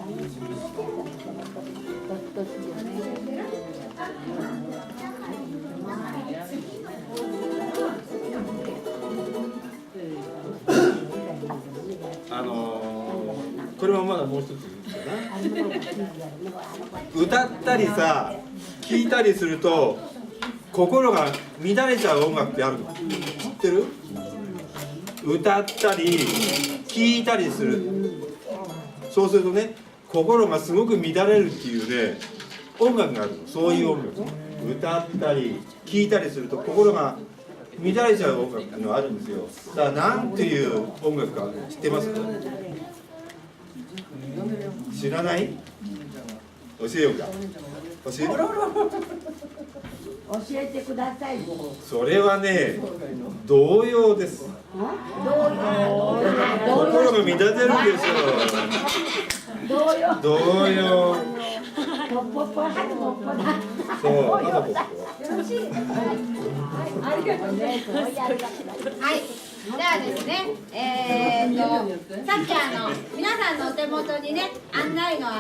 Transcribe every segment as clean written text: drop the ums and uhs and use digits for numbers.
これもまだもう一つかな。歌ったりさ、聴いたりすると心が乱れちゃう音楽ってあるの知ってる？歌ったり聴いたりする、そうするとね、心がすごく乱れるっていうね、音楽があるの。そういう音楽、歌ったり聴いたりすると心が乱れちゃう音楽っていうのがあるんですよ。だからなんていう音楽か知ってますか？知らない？教えようか。教えてください。それはね、童謡です。心が乱れるんですよ。童謡。そう、あと僕。はい、じゃあですね、さっき皆さんのお手元にね、案内の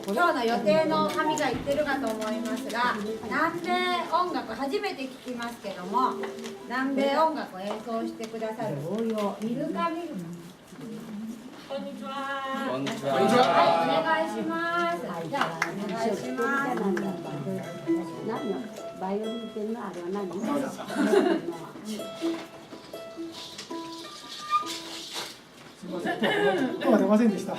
今日の予定の紙が言ってるかと思いますが、南米音楽初めて聞きますけども、南米音楽を演奏してくださる応用ミルカミルカ。こんにちは。こんにちは。はい、お願いします。じゃあお願いします。何のバイオリンっていうのはあれは何？すみません。音が出ませんでした。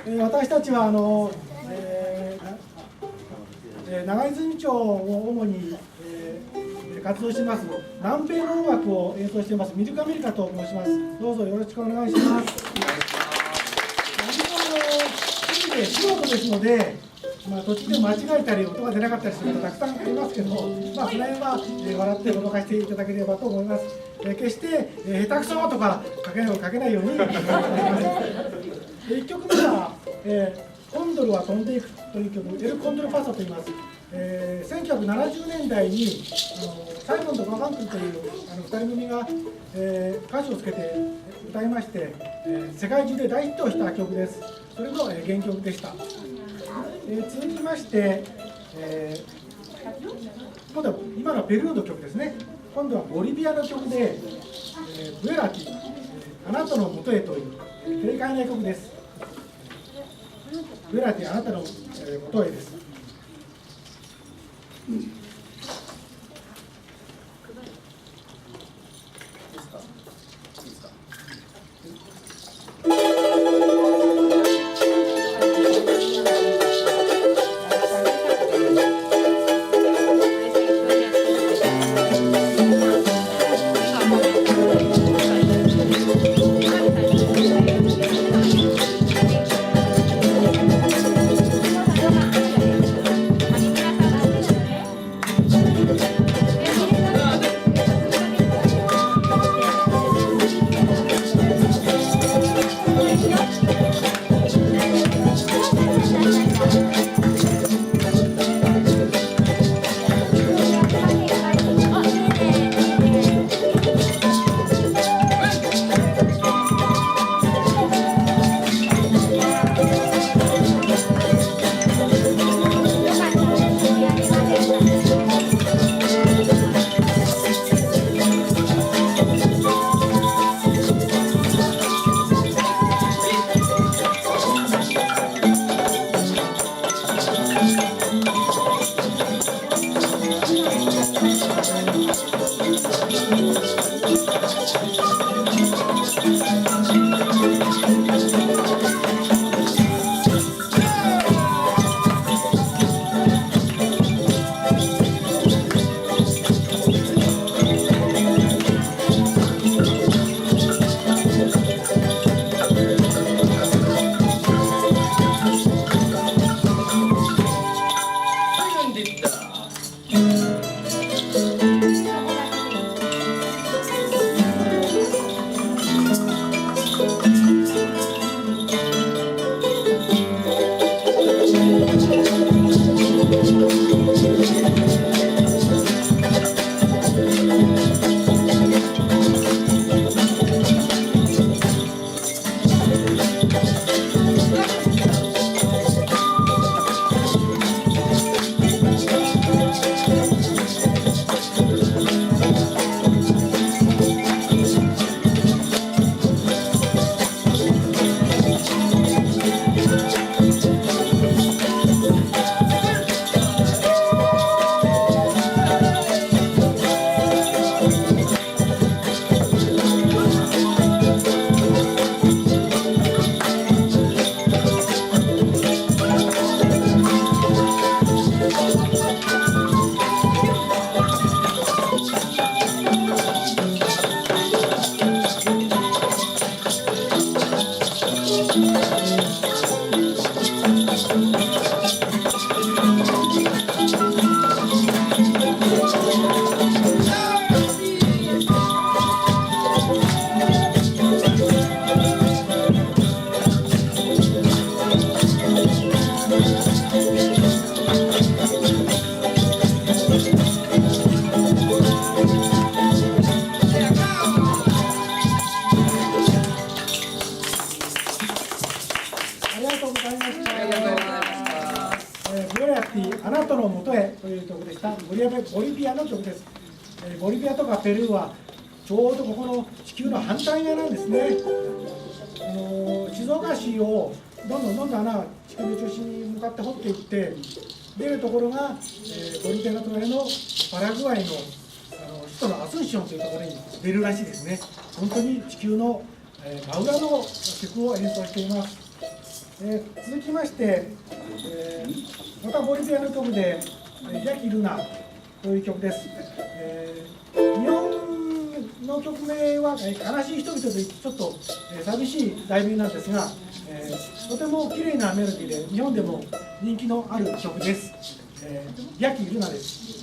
私たちは長泉町を主に、活動しています南米の音楽を演奏していますミルカミルカと申します。どうぞよろしくお願いします。素人ですので、途中で間違えたり音が出なかったりすることたくさんありますけど、その辺は、笑って驚かしていただければと思います。決して、下手くそとか書けないように1曲目は、コンドルは飛んでいくという曲、エル・コンドル・パソと言います。1970年代にサイモンとガーファンクルという2人組が、歌詞をつけて歌いまして、世界中で大ヒットした曲です。それの、原曲でした。続きまして、今度は今のはペルーの曲ですね。今度はボリビアの曲で、ブエラティ、あなたのもとへという軽快な曲です。ブエラティ、あなたのもとへです。あなたのもとへという曲でした。ボリビアの曲です。ボリビアとかペルーはちょうどここの地球の反対側なんですね。静岡市をどんどん穴が地球の中心に向かって掘っていって出るところが、ボリビアの隣のパラグアイの首都のアスンションというところに出るらしいですね。本当に地球の真裏の曲を演奏しています。続きまして、またボリビアの曲で「ヤキルナ」という曲です。日本の曲名は「悲しい人々」というちょっと寂しい題名なんですが、とても綺麗なメロディーで日本でも人気のある曲です。ヤキルナです。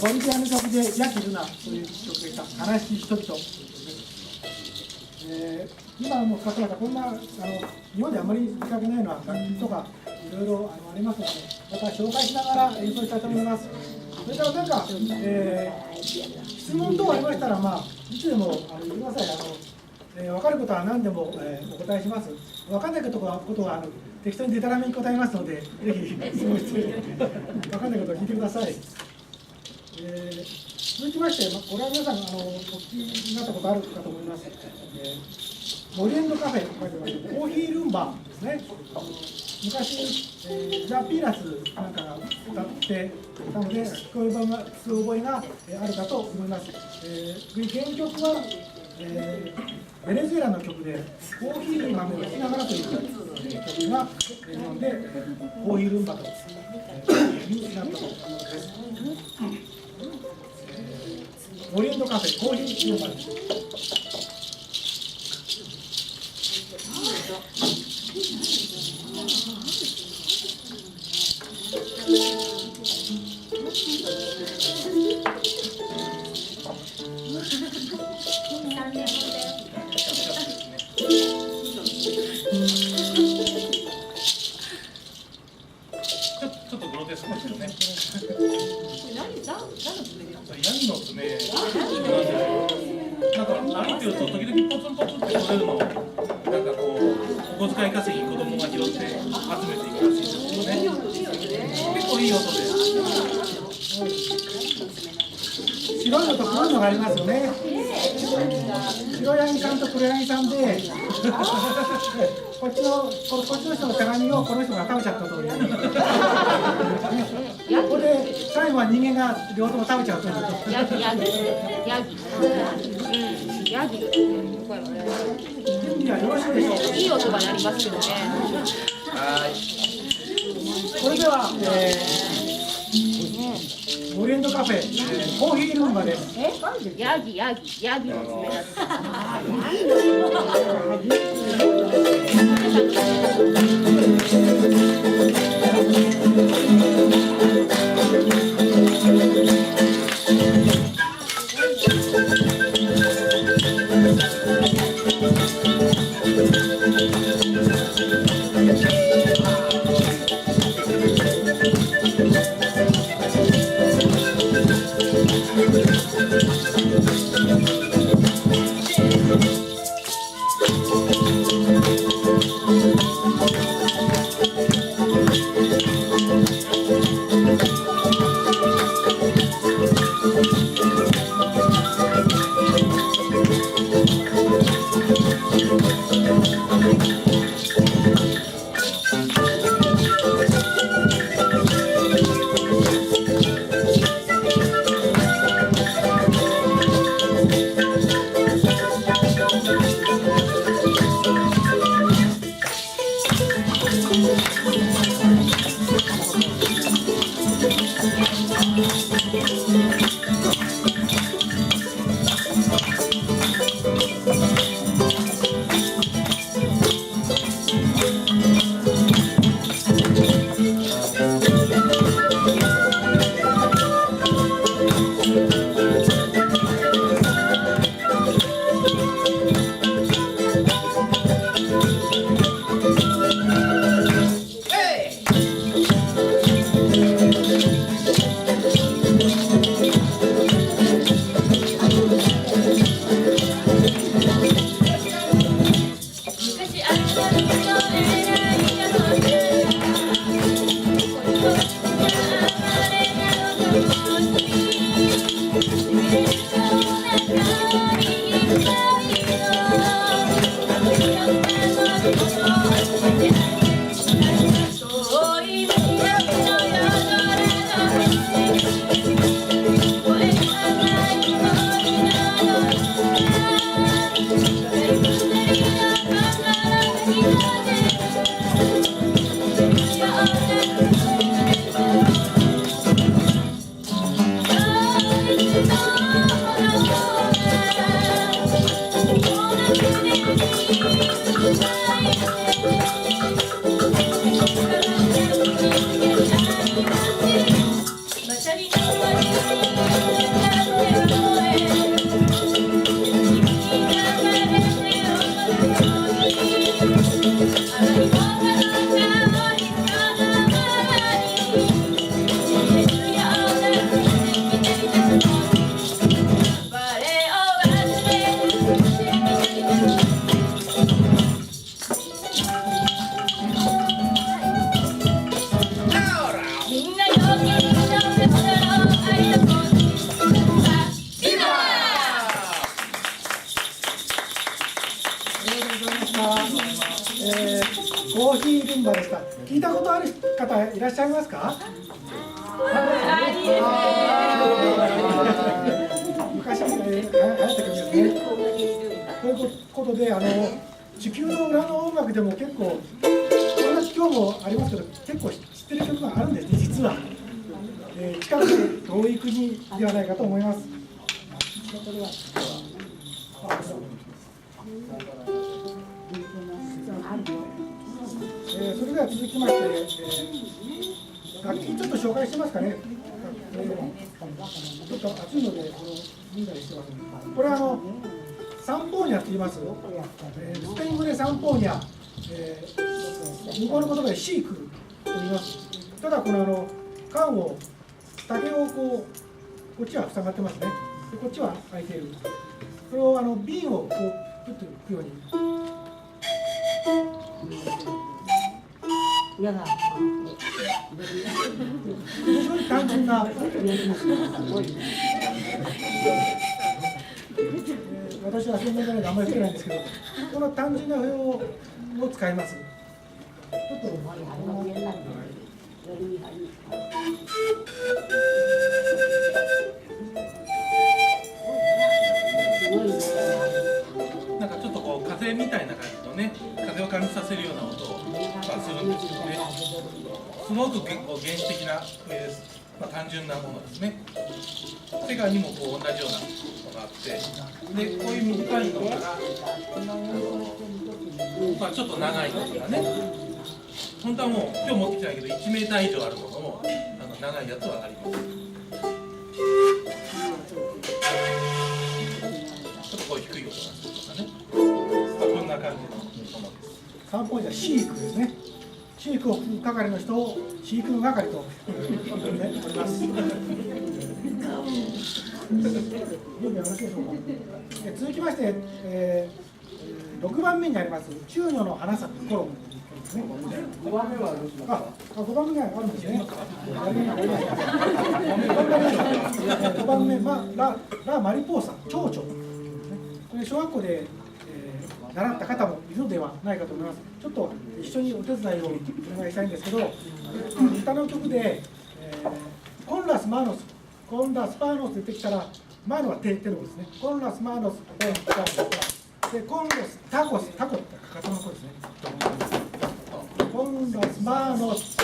ボリビアの曲で「ヤキルナ」という曲でした。悲しい人々という曲です。今も方々こんな日本であまり見かけないのは楽器とかいろいろありますので、また紹介しながら演奏したいと思います。それからなんか、質問等ありましたら、いつでも言ってください。分かることは何でも、お答えします。分かんないことは適当にデタラメに答えますので、ぜひ質問して分かんないことを聞いてください。続きまして、これは皆さんお聞きになったことあるかと思います。モリエンドカフェと書いてます。コーヒールンバですね。昔、ザ・ピーナッツなんかが歌ってたので、聞こえ覚えがあるかと思います。原曲は、ベネズエラの曲で、コーヒー豆を聞きながらという曲が日本でコーヒールンバと、になったということです。オリエントカフェコーヒールンバです。ちょっとグロテスクですよね。ヤギの爪なんか歩いてると時々ポツンポツンって取れるのをなんかこうお小遣い稼ぎ子供が拾って集めていくらしいんですけどね。結構いい音で。白いのと黒いのがありますよね。白ヤギさんと黒ヤギさんでこっちの人の手紙をこの人が食べちゃったというここで最後は人間が両方食べちゃうというヤギ準備はよろしいでしょうか。いい音が鳴りますよね。それでは、オリエントカフェ、コーヒールンバです。ヤギの爪だって。ルンバでした。聞いたことある方いらっしゃいますか？昔流行った曲ですね。ということで地球の裏の音楽でも結構今日もありますけど結構知ってる曲があるんですね実は。近くで遠い国ではないかと思います。それでは続きまして、楽器ちょっと紹介してますかね。ちょっと暑いので見んだりしてます。これサンポーニャって言います。スペイン語でサンポーニャ、向こうの言葉でシークと言います。ただこの缶を竹をこっちは塞がってますね。でこっちは開いている。これを瓶をこうプッといくように。非常に単純な私は専門家であんまり作れないんですけど、この単純な笛を使います。ちょっとなんかちょっとこう風みたいな感じのね、風を感じさせるような音を、するんですけどね。すごく結構原始的な笛です。単純なものですね。世界にもこう同じようなのがあって、でこういう短いのから、ちょっと長いのとかね。本当はもう今日持ってきてないけど1メーター以上あるものも長いやつはあります。ちょっとこう低い音がするとかね。こんな感じのものです。サンポーニャシークですね。シークを係の人をシーク係と呼んでおります。続きまして、6番目にあります中女の花咲く頃ですね。5番目は5番目があるんですね。5番目、ラ・マリポーサ、蝶々。これ小学校で習った方もいるのではないかと思います。ちょっと一緒にお手伝いをお願いしたいんですけど、歌の曲で、コンラス・マーノス、コンラス・パーノス出てきたら、マーノはテロですね。コンラス・マーノス、でコンラス・タコス、タコってかかとの子ですね。コンラス・マーノス、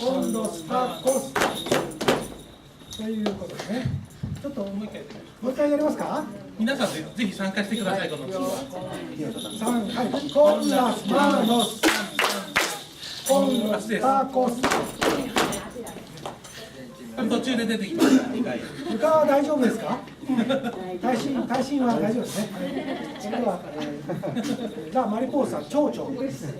コンラス・タコスということですね。ちょっともう一回やりますか。皆さんぜひ参加してください。この曲は。はい、コンラス・マーノス、コンラス・タコス。途中で出てきました。歌は大丈夫ですか？耐震は大丈夫ですね。それでは、ザ・マリポーサ、蝶々です。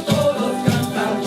Todos cantan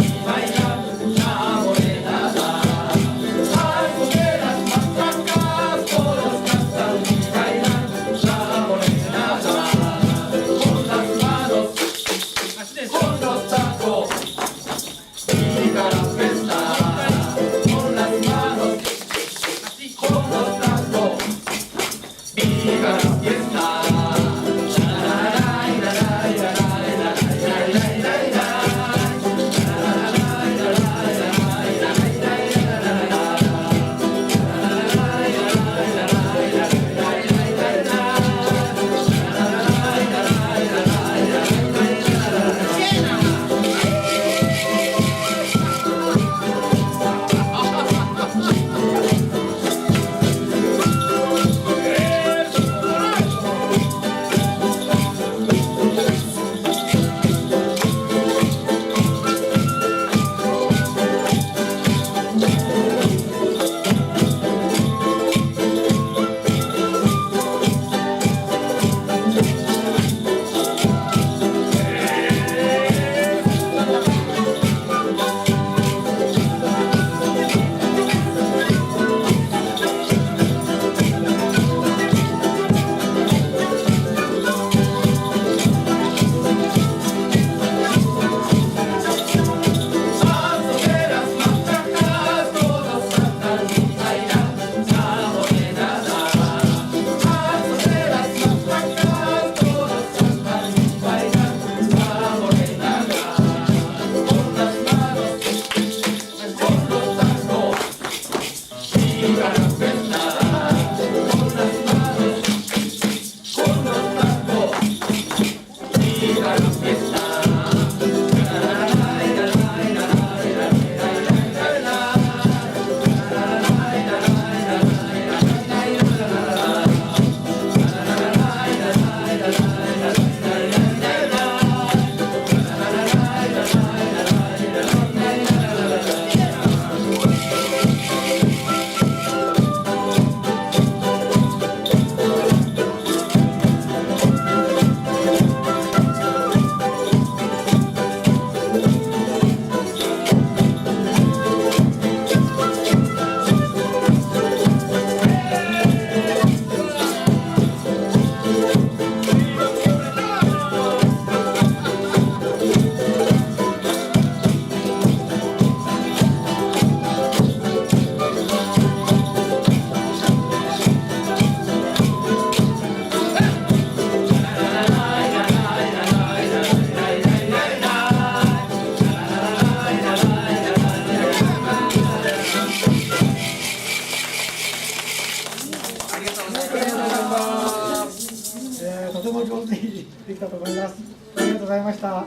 と思います。ありがとうございました。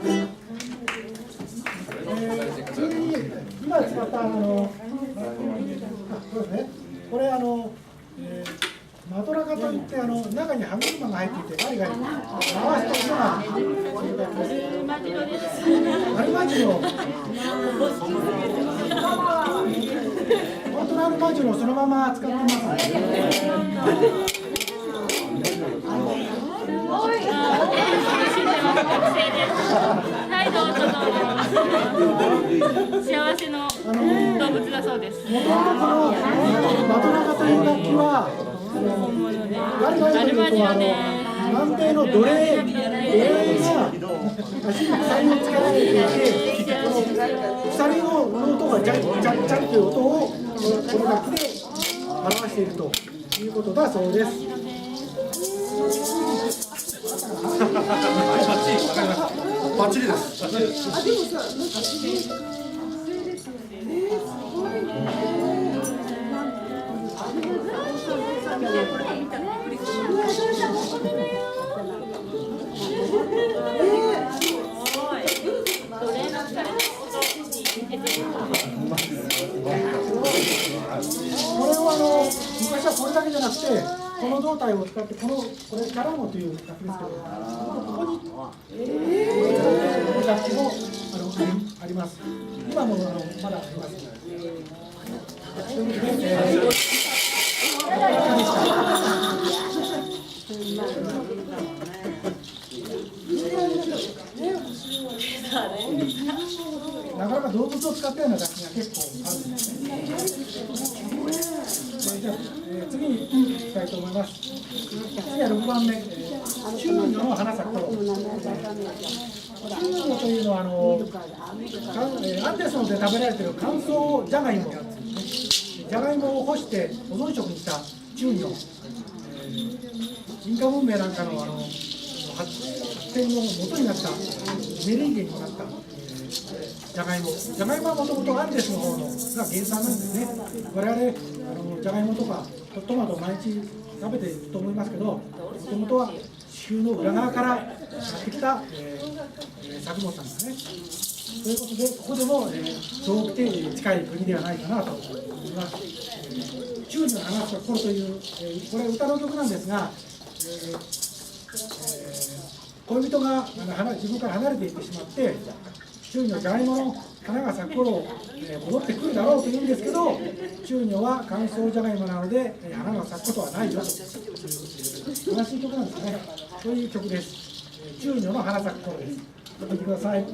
次に今使ったこれですね。これマトラカといって中に歯車が入っていてガリガリ回すと音がするタイプです。アルマジロ。本当のアルマジロをそのまま使ってます。はい、どうぞどうぞ。幸せの動物だそうです。もともとこのマトラカという楽器はガリガリというと南米の奴隷が足に鎖をつけられていて、鎖の音がジャンジャンジャンという音をこの楽器で表しているということだそうです。バッチリです。これを昔はこれだけじゃなくて、この胴体を使ってこれキャラモという楽器ですけど、ここに楽器もあります。今もまだあります。ということで、なかなか動物を使ったような楽器が結構あるんですね。じゃあ、次に行きたいと思います。次は6番目、中魚の花咲く頃。中魚というのはアンデスので食べられている乾燥じゃがいも、じゃがいもを干して保存食にした中魚。インカ文明なんかの発展の元になったエネルギーになったじゃがいもはもともとアンデスの方のが原産なんですね。我々じゃがいもとかトマトを毎日食べていると思いますけど、もともとは地球の裏側からやってきた、作物なんですね。ということで、ここでも遠くて近い国ではないかなと思います。中魚の花咲く頃という、これ歌の曲なんですが、恋人が自分から離れていってしまって、中魚じゃがいもの花が咲く頃、戻ってくるだろうというんですけど、中魚は乾燥じゃがいもなので、花が咲くことはないよという悲しい曲なんですね。そういう曲です。中魚の花咲く頃です。お聴きください。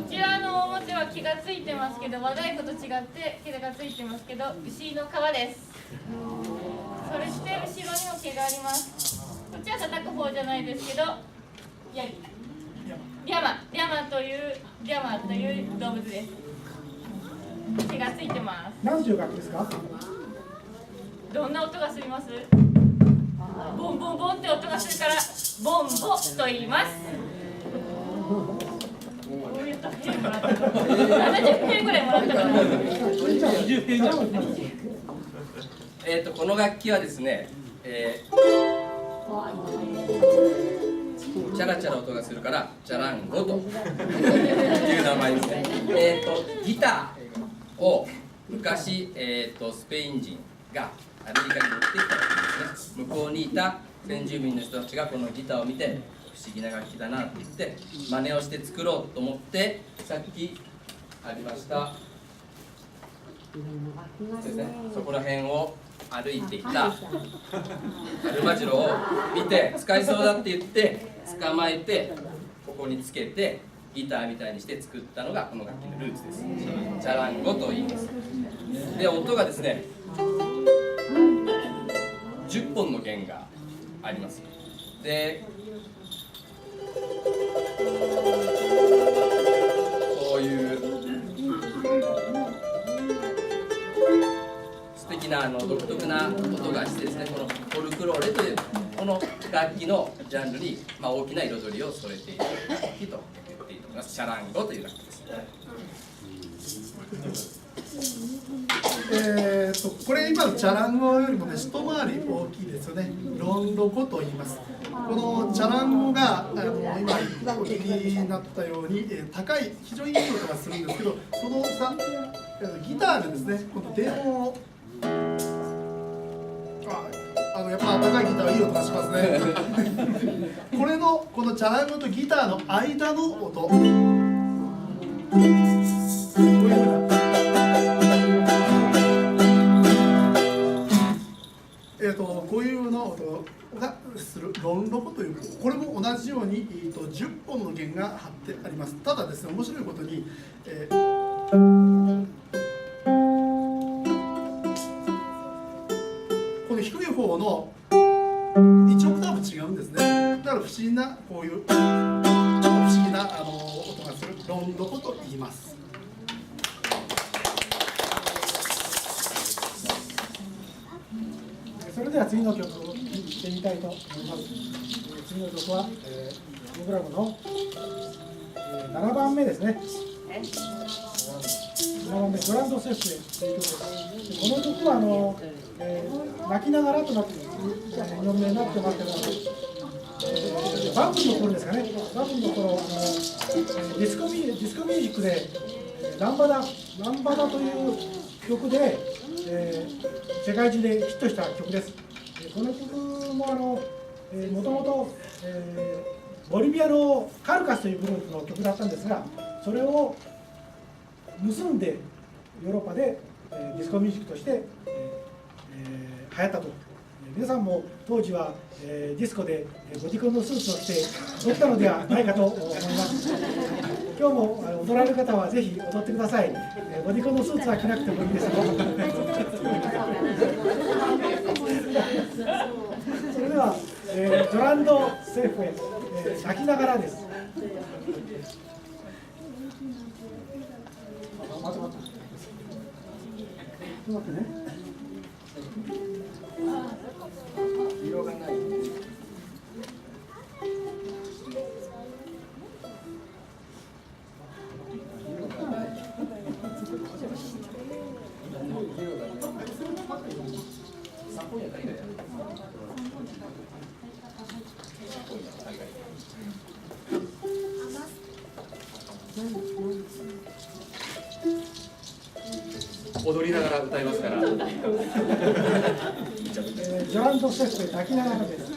ちらのおもちゃは気がついてますけど、和太鼓と違って毛がついてますけど、牛の皮です。それして後ろにも毛があります。こっちは叩く方じゃないですけど、リャマという動物です。毛がついてます。何という楽器ですか？どんな音がすります？ボンボンボンって音がするからボンボと言います。70点ぐらいもらったかな。20点ぐらい。この楽器はですね、チャラチャラ音がするからチャランゴという名前ですね。ギターを昔、スペイン人がアメリカに持ってきたわけですね。向こうにいた先住民の人たちがこのギターを見て不思議な楽器だなって言って真似をして作ろうと思って、さっきありましたそうですね、そこら辺を歩いていたアルマジロを見て使いそうだって言って捕まえてここにつけてギターみたいにして作ったのがこの楽器のルーツです。チャランゴと言います。で、音がですね10本の弦があります。で、こういう素敵な独特な音がしてですね、このフォルクローレというこの楽器のジャンルに、大きな彩りを添えている楽器と言っていいと思います。チャランゴという楽器です。これ今のチャランゴよりもね一回り大きいですよね。ロンドコと言います。このチャランゴが今お聞きになったように、高い非常にいい音がするんですけど、その差ギターでですね、この低音をやっぱ高いギターはいい音がしますね。このチャランゴとギターの間の音、こういうふうなこういうの音がするロンドコという、これも同じように10本の弦が張ってあります。ただですね、面白いことに、この低い方の1オクターブ違うんですね。だから不思議なこういう不思議な音がするロンドコと言います。それでは次の曲を聴いてみたいと思います。次の曲は、プログラムの、7番目ですね。7番目、グランドセッフレという曲です。この曲は泣きながらとなって4名になってますけど、バブルの頃ですかね。バブルの頃ディスコミュージックでランバダという曲で、世界中でヒットした曲です。この曲ももともとボリビアのカルカスというグループの曲だったんですが、それを盗んでヨーロッパでディスコミュージックとして流行ったと。皆さんも当時はディスコでボディコンのスーツを着て踊ったのではないかと思います。今日も踊られる方はぜひ踊ってください。ボディコンのスーツは着なくてもいいですよ。それでは、ジョランド・セーフへ、泣きながらです。待ってね。色がない。踊りながら歌いますから。ジョランド・セッフへ、泣きながらです。